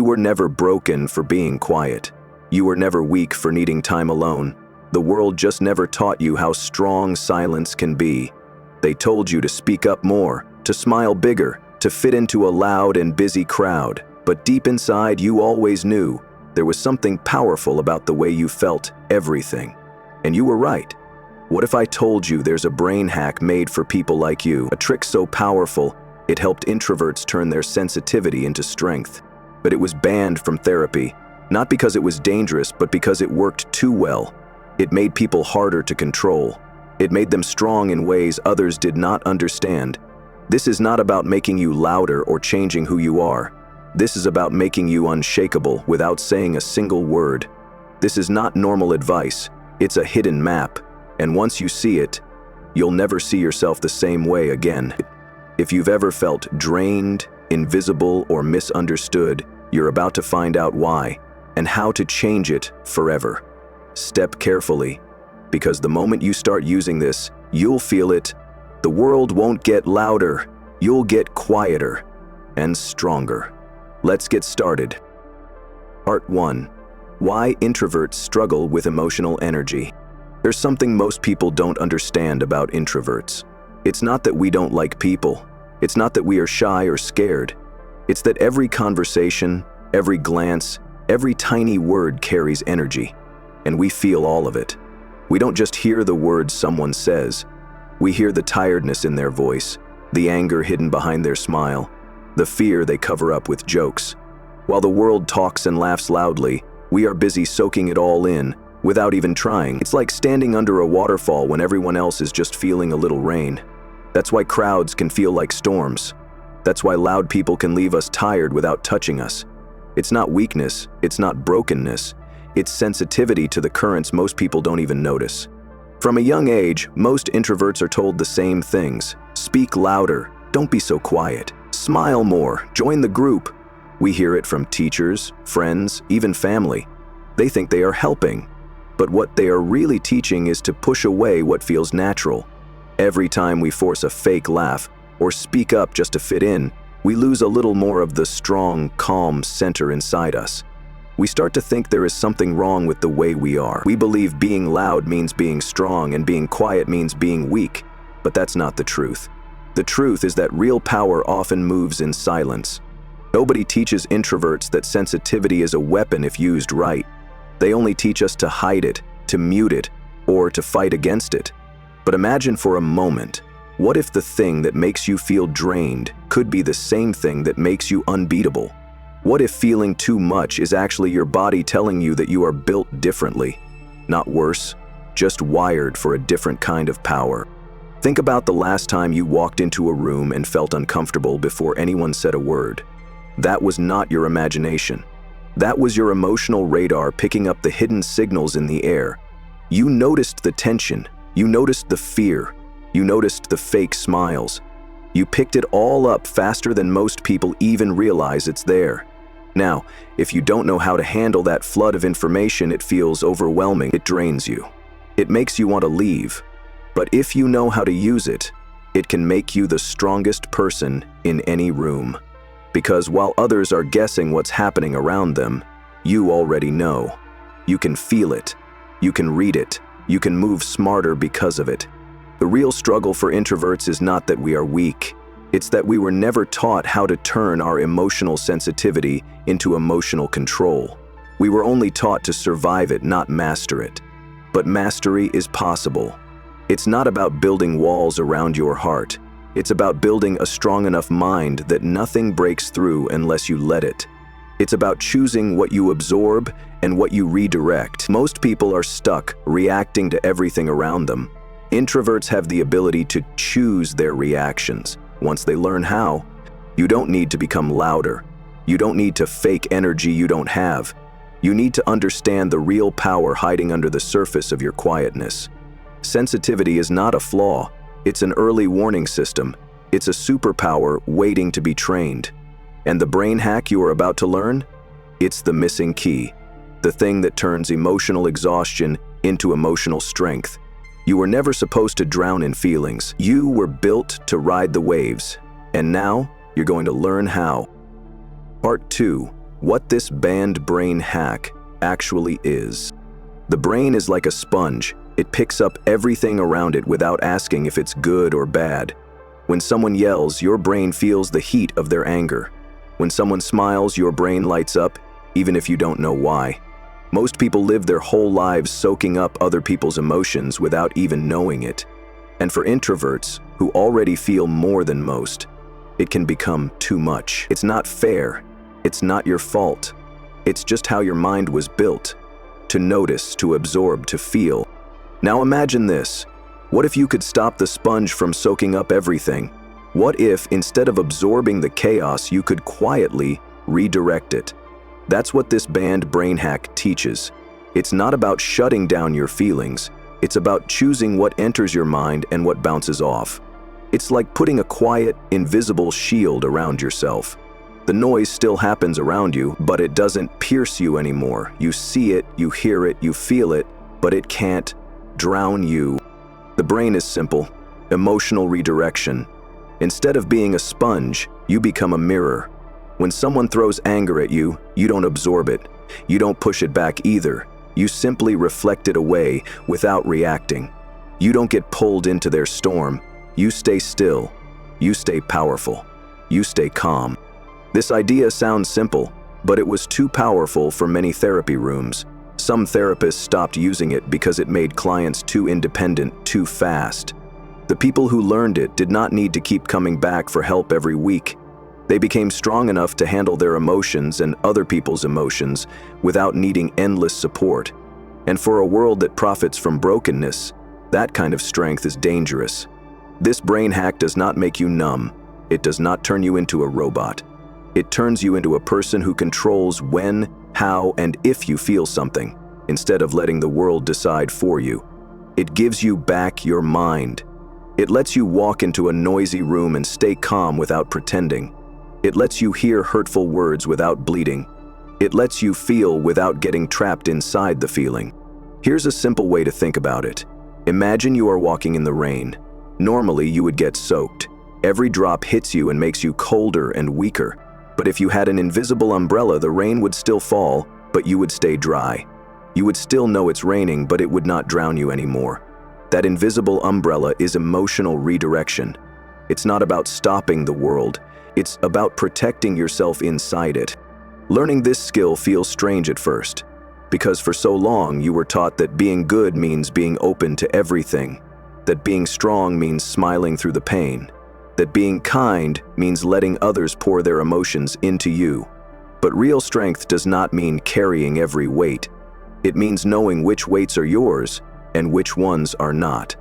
You were never broken for being quiet. You were never weak for needing time alone. The world just never taught you how strong silence can be. They told you to speak up more, to smile bigger, to fit into a loud and busy crowd. But deep inside, you always knew there was something powerful about the way you felt everything. And you were right. What if I told you there's a brain hack made for people like you? A trick so powerful, it helped introverts turn their sensitivity into strength. But it was banned from therapy, not because it was dangerous, but because it worked too well. It made people harder to control. It made them strong in ways others did not understand. This is not about making you louder or changing who you are. This is about making you unshakable without saying a single word. This is not normal advice. It's a hidden map. And once you see it, you'll never see yourself the same way again. If you've ever felt drained, invisible, or misunderstood, you're about to find out why and how to change it forever. Step carefully, because the moment you start using this, you'll feel it. The world won't get louder. You'll get quieter and stronger. Let's get started. Part 1. Why introverts struggle with emotional energy. There's something most people don't understand about introverts. It's not that we don't like people. It's not that we are shy or scared. It's that every conversation, every glance, every tiny word carries energy, and we feel all of it. We don't just hear the words someone says. We hear the tiredness in their voice, the anger hidden behind their smile, the fear they cover up with jokes. While the world talks and laughs loudly, we are busy soaking it all in, without even trying. It's like standing under a waterfall when everyone else is just feeling a little rain. That's why crowds can feel like storms. That's why loud people can leave us tired without touching us. It's not weakness, it's not brokenness. It's sensitivity to the currents most people don't even notice. From a young age, most introverts are told the same things. Speak louder, don't be so quiet. Smile more, join the group. We hear it from teachers, friends, even family. They think they are helping. But what they are really teaching is to push away what feels natural. Every time we force a fake laugh or speak up just to fit in, we lose a little more of the strong, calm center inside us. We start to think there is something wrong with the way we are. We believe being loud means being strong and being quiet means being weak, but that's not the truth. The truth is that real power often moves in silence. Nobody teaches introverts that sensitivity is a weapon if used right. They only teach us to hide it, to mute it, or to fight against it. But imagine for a moment, what if the thing that makes you feel drained could be the same thing that makes you unbeatable? What if feeling too much is actually your body telling you that you are built differently? Not worse, just wired for a different kind of power. Think about the last time you walked into a room and felt uncomfortable before anyone said a word. That was not your imagination. That was your emotional radar picking up the hidden signals in the air. You noticed the tension, you noticed the fear, you noticed the fake smiles. You picked it all up faster than most people even realize it's there. Now, if you don't know how to handle that flood of information, it feels overwhelming. It drains you. It makes you want to leave. But if you know how to use it, it can make you the strongest person in any room. Because while others are guessing what's happening around them, you already know. You can feel it. You can read it. You can move smarter because of it. The real struggle for introverts is not that we are weak. It's that we were never taught how to turn our emotional sensitivity into emotional control. We were only taught to survive it, not master it. But mastery is possible. It's not about building walls around your heart. It's about building a strong enough mind that nothing breaks through unless you let it. It's about choosing what you absorb and what you redirect. Most people are stuck reacting to everything around them. Introverts have the ability to choose their reactions. Once they learn how, you don't need to become louder. You don't need to fake energy you don't have. You need to understand the real power hiding under the surface of your quietness. Sensitivity is not a flaw. It's an early warning system. It's a superpower waiting to be trained. And the brain hack you are about to learn? It's the missing key. The thing that turns emotional exhaustion into emotional strength. You were never supposed to drown in feelings. You were built to ride the waves. And now, you're going to learn how. Part 2. what this banned brain hack actually is. The brain is like a sponge. It picks up everything around it without asking if it's good or bad. When someone yells, your brain feels the heat of their anger. When someone smiles, your brain lights up, even if you don't know why. Most people live their whole lives soaking up other people's emotions without even knowing it. And for introverts, who already feel more than most, it can become too much. It's not fair. It's not your fault. It's just how your mind was built. To notice, to absorb, to feel. Now imagine this. What if you could stop the sponge from soaking up everything? What if, instead of absorbing the chaos, you could quietly redirect it? That's what this banned brain hack teaches. It's not about shutting down your feelings. It's about choosing what enters your mind and what bounces off. It's like putting a quiet, invisible shield around yourself. The noise still happens around you, but it doesn't pierce you anymore. You see it, you hear it, you feel it, but it can't drown you. The brain is simple: emotional redirection. Instead of being a sponge, you become a mirror. When someone throws anger at you, you don't absorb it. You don't push it back either. You simply reflect it away without reacting. You don't get pulled into their storm. You stay still. You stay powerful. You stay calm. This idea sounds simple, but it was too powerful for many therapy rooms. Some therapists stopped using it because it made clients too independent too fast. The people who learned it did not need to keep coming back for help every week. They became strong enough to handle their emotions and other people's emotions without needing endless support. And for a world that profits from brokenness, that kind of strength is dangerous. This brain hack does not make you numb. It does not turn you into a robot. It turns you into a person who controls when, how, and if you feel something, instead of letting the world decide for you. It gives you back your mind. It lets you walk into a noisy room and stay calm without pretending. It lets you hear hurtful words without bleeding. It lets you feel without getting trapped inside the feeling. Here's a simple way to think about it. Imagine you are walking in the rain. Normally, you would get soaked. Every drop hits you and makes you colder and weaker. But if you had an invisible umbrella, the rain would still fall, but you would stay dry. You would still know it's raining, but it would not drown you anymore. That invisible umbrella is emotional redirection. It's not about stopping the world. It's about protecting yourself inside it. Learning this skill feels strange at first, because for so long you were taught that being good means being open to everything, that being strong means smiling through the pain, that being kind means letting others pour their emotions into you. But real strength does not mean carrying every weight. It means knowing which weights are yours and which ones are not.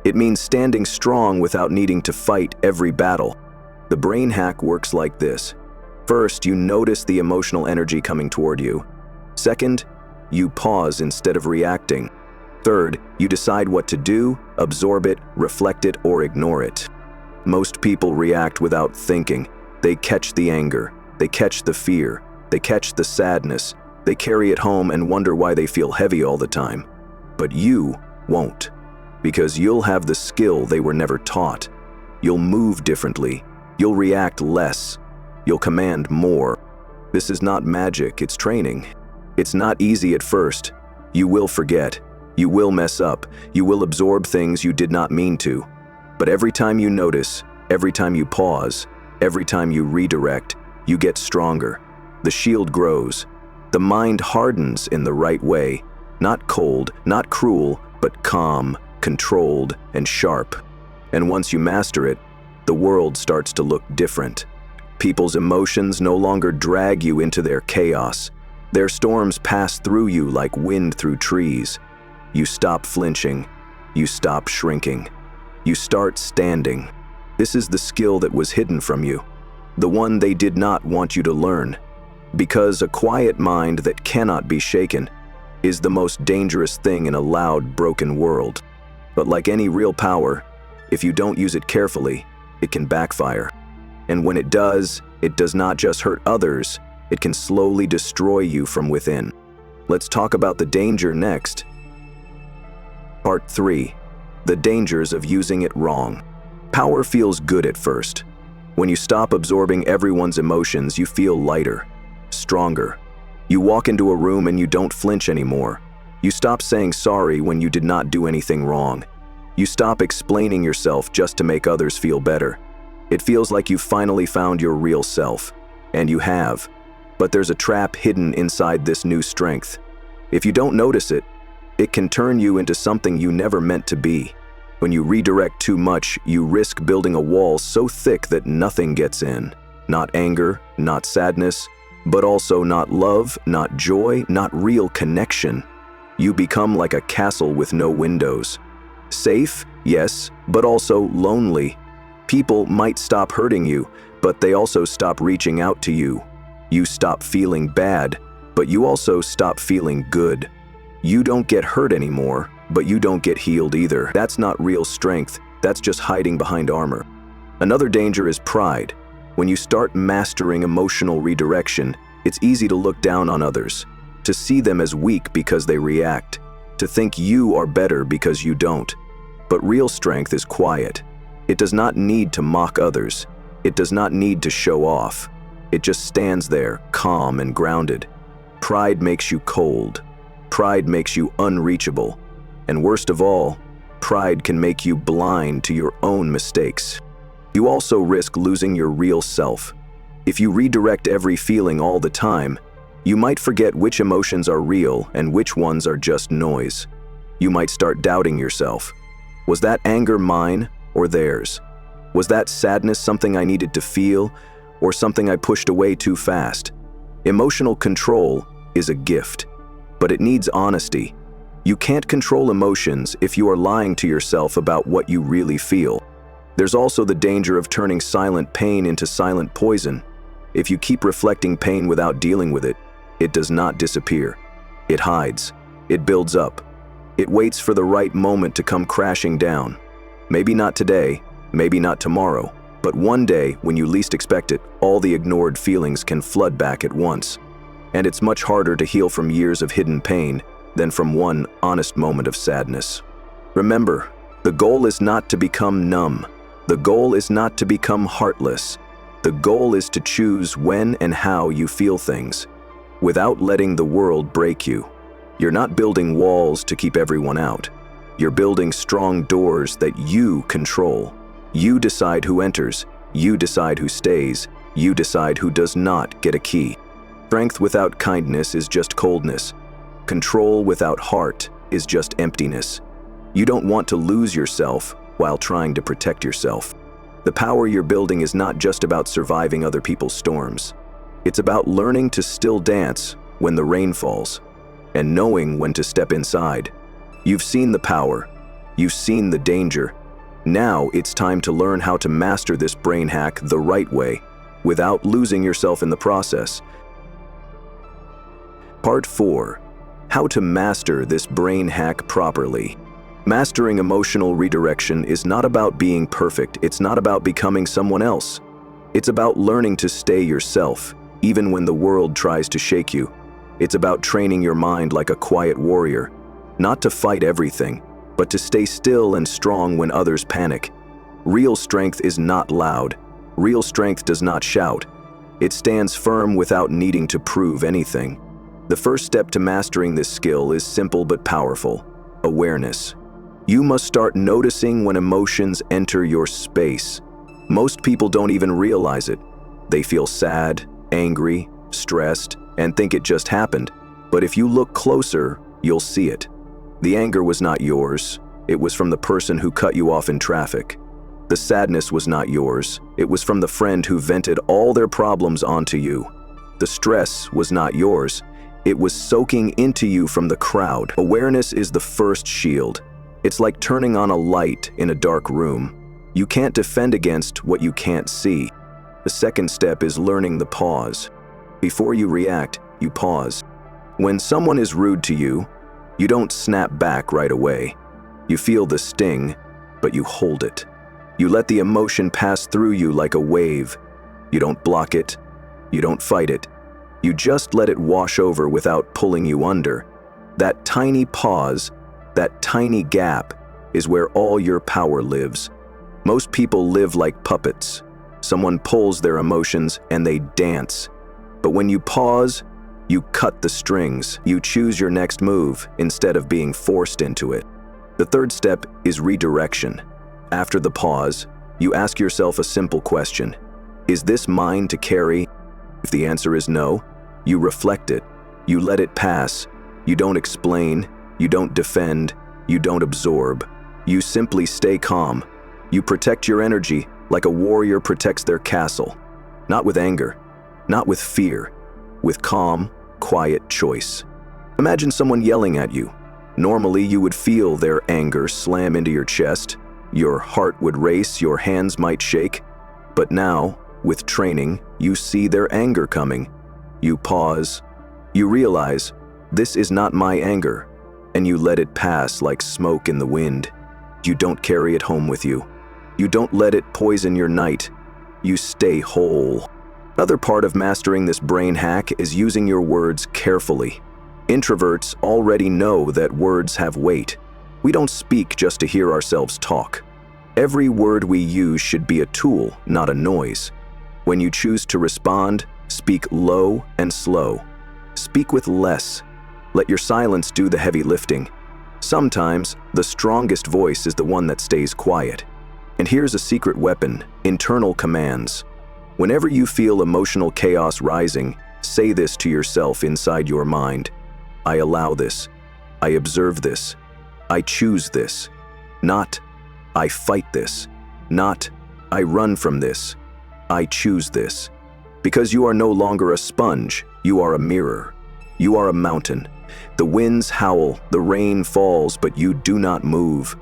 It means standing strong without needing to fight every battle. The brain hack works like this. First, you notice the emotional energy coming toward you. Second, you pause instead of reacting. Third, you decide what to do, absorb it, reflect it, or ignore it. Most people react without thinking. They catch the anger, they catch the fear, they catch the sadness, they carry it home and wonder why they feel heavy all the time. But you won't, because you'll have the skill they were never taught. You'll move differently. You'll react less. You'll command more. This is not magic, it's training. It's not easy at first. You will forget. You will mess up. You will absorb things you did not mean to. But every time you notice, every time you pause, every time you redirect, you get stronger. The shield grows. The mind hardens in the right way. Not cold, not cruel, but calm, controlled, and sharp. And once you master it, the world starts to look different. People's emotions no longer drag you into their chaos. Their storms pass through you like wind through trees. You stop flinching. You stop shrinking. You start standing. This is the skill that was hidden from you, the one they did not want you to learn. Because a quiet mind that cannot be shaken is the most dangerous thing in a loud, broken world. But like any real power, if you don't use it carefully, it can backfire. And when it does not just hurt others, it can slowly destroy you from within. Let's talk about the danger next. Part 3. The dangers of using it wrong. Power feels good at first. When you stop absorbing everyone's emotions, you feel lighter. stronger. You walk into a room and you don't flinch anymore. You stop saying sorry when you did not do anything wrong. You stop explaining yourself just to make others feel better. It feels like you've finally found your real self. And you have. But there's a trap hidden inside this new strength. If you don't notice it, it can turn you into something you never meant to be. When you redirect too much, you risk building a wall so thick that nothing gets in. Not anger, not sadness, but also not love, not joy, not real connection. You become like a castle with no windows. Safe, yes, but also lonely. People might stop hurting you, but they also stop reaching out to you. You stop feeling bad, but you also stop feeling good. You don't get hurt anymore, but you don't get healed either. That's not real strength, that's just hiding behind armor. Another danger is pride. When you start mastering emotional redirection, it's easy to look down on others, to see them as weak because they react, to think you are better because you don't. But real strength is quiet. It does not need to mock others. It does not need to show off. It just stands there, calm and grounded. Pride makes you cold. Pride makes you unreachable. And worst of all, pride can make you blind to your own mistakes. You also risk losing your real self. If you redirect every feeling all the time, you might forget which emotions are real and which ones are just noise. You might start doubting yourself. Was that anger mine or theirs? Was that sadness something I needed to feel or something I pushed away too fast? Emotional control is a gift, but it needs honesty. You can't control emotions if you are lying to yourself about what you really feel. There's also the danger of turning silent pain into silent poison. If you keep reflecting pain without dealing with it, it does not disappear. It hides. It builds up. It waits for the right moment to come crashing down. Maybe not today, maybe not tomorrow, but one day, when you least expect it, all the ignored feelings can flood back at once. And it's much harder to heal from years of hidden pain than from one honest moment of sadness. Remember, the goal is not to become numb. The goal is not to become heartless. The goal is to choose when and how you feel things, without letting the world break you. You're not building walls to keep everyone out. You're building strong doors that you control. You decide who enters. You decide who stays. You decide who does not get a key. Strength without kindness is just coldness. Control without heart is just emptiness. You don't want to lose yourself while trying to protect yourself. The power you're building is not just about surviving other people's storms. It's about learning to still dance when the rain falls, and knowing when to step inside. You've seen the power. You've seen the danger. Now it's time to learn how to master this brain hack the right way, without losing yourself in the process. Part 4. How to master this brain hack properly. Mastering emotional redirection is not about being perfect. It's not about becoming someone else. It's about learning to stay yourself, even when the world tries to shake you. It's about training your mind like a quiet warrior, not to fight everything, but to stay still and strong when others panic. Real strength is not loud. Real strength does not shout. It stands firm without needing to prove anything. The first step to mastering this skill is simple but powerful: awareness. You must start noticing when emotions enter your space. Most people don't even realize it. They feel sad, angry, stressed, and think it just happened. But if you look closer, you'll see it. The anger was not yours. It was from the person who cut you off in traffic. The sadness was not yours. It was from the friend who vented all their problems onto you. The stress was not yours. It was soaking into you from the crowd. Awareness is the first shield. It's like turning on a light in a dark room. You can't defend against what you can't see. The second step is learning the pause. Before you react, you pause. When someone is rude to you, you don't snap back right away. You feel the sting, but you hold it. You let the emotion pass through you like a wave. You don't block it. You don't fight it. You just let it wash over without pulling you under. That tiny pause, that tiny gap, is where all your power lives. Most people live like puppets. Someone pulls their emotions and they dance. But when you pause, you cut the strings. You choose your next move instead of being forced into it. The third step is redirection. After the pause, you ask yourself a simple question. Is this mine to carry? If the answer is no, you reflect it. You let it pass. You don't explain. You don't defend. You don't absorb. You simply stay calm. You protect your energy like a warrior protects their castle. Not with anger, not with fear, with calm, quiet choice. Imagine someone yelling at you. Normally, you would feel their anger slam into your chest. Your heart would race, your hands might shake. But now, with training, you see their anger coming. You pause. You realize, this is not my anger, and you let it pass like smoke in the wind. You don't carry it home with you. You don't let it poison your night. You stay whole. Another part of mastering this brain hack is using your words carefully. Introverts already know that words have weight. We don't speak just to hear ourselves talk. Every word we use should be a tool, not a noise. When you choose to respond, speak low and slow. Speak with less. Let your silence do the heavy lifting. Sometimes, the strongest voice is the one that stays quiet. And here's a secret weapon: internal commands. Whenever you feel emotional chaos rising, say this to yourself inside your mind. I allow this. I observe this. I choose this. Not, I fight this. Not, I run from this. I choose this. Because you are no longer a sponge, you are a mirror. You are a mountain. The winds howl, the rain falls, but you do not move.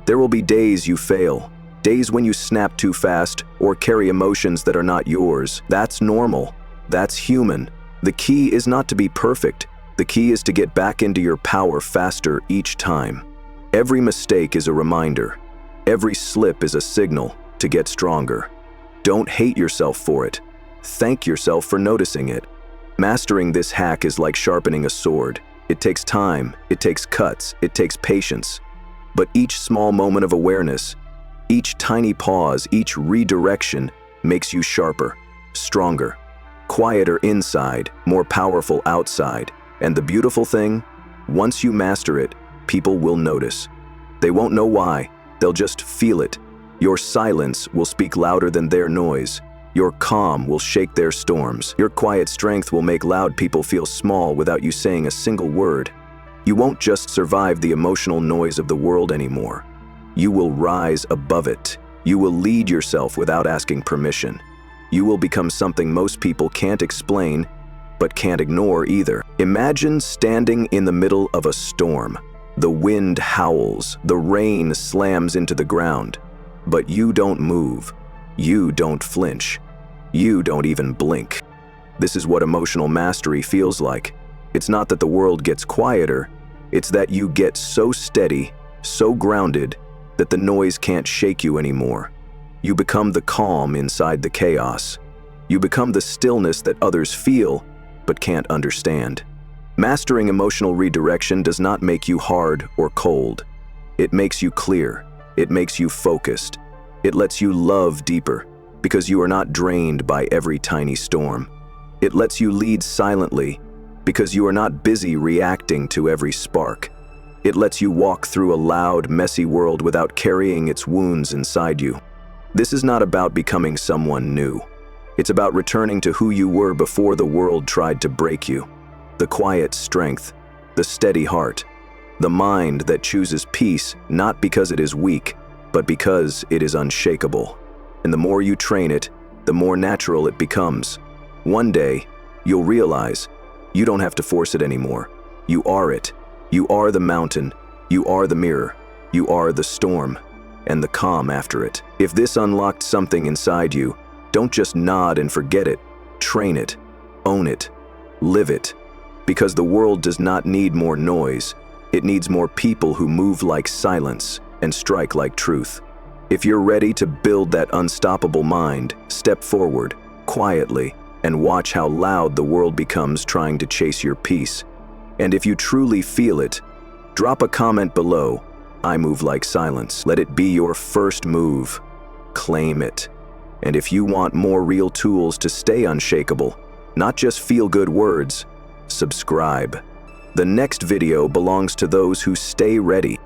There will be days you fail. Days when you snap too fast or carry emotions that are not yours. That's normal. That's human. The key is not to be perfect. The key is to get back into your power faster each time. Every mistake is a reminder. Every slip is a signal to get stronger. Don't hate yourself for it. Thank yourself for noticing it. Mastering this hack is like sharpening a sword. It takes time, it takes cuts, it takes patience. But each small moment of awareness, each tiny pause, each redirection makes you sharper, stronger, quieter inside, more powerful outside. And the beautiful thing, once you master it, people will notice. They won't know why, they'll just feel it. Your silence will speak louder than their noise. Your calm will shake their storms. Your quiet strength will make loud people feel small without you saying a single word. You won't just survive the emotional noise of the world anymore. You will rise above it. You will lead yourself without asking permission. You will become something most people can't explain, but can't ignore either. Imagine standing in the middle of a storm. The wind howls, the rain slams into the ground, but you don't move. You don't flinch. You don't even blink. This is what emotional mastery feels like. It's not that the world gets quieter, it's that you get so steady, so grounded, that the noise can't shake you anymore. You become the calm inside the chaos. You become the stillness that others feel, but can't understand. Mastering emotional redirection does not make you hard or cold. It makes you clear. It makes you focused. It lets you love deeper, because you are not drained by every tiny storm. It lets you lead silently, because you are not busy reacting to every spark. It lets you walk through a loud, messy world without carrying its wounds inside you. This is not about becoming someone new. It's about returning to who you were before the world tried to break you. The quiet strength, the steady heart, the mind that chooses peace not because it is weak, but because it is unshakable. And the more you train it, the more natural it becomes. One day, you'll realize you don't have to force it anymore. You are it. You are the mountain. You are the mirror. You are the storm and the calm after it. If this unlocked something inside you, don't just nod and forget it. Train it. Own it. Live it. Because the world does not need more noise. It needs more people who move like silence and strike like truth. If you're ready to build that unstoppable mind, step forward, quietly, and watch how loud the world becomes trying to chase your peace. And if you truly feel it, drop a comment below. I move like silence. Let it be your first move. Claim it. And if you want more real tools to stay unshakable, not just feel-good words. Subscribe. The next video belongs to those who stay ready.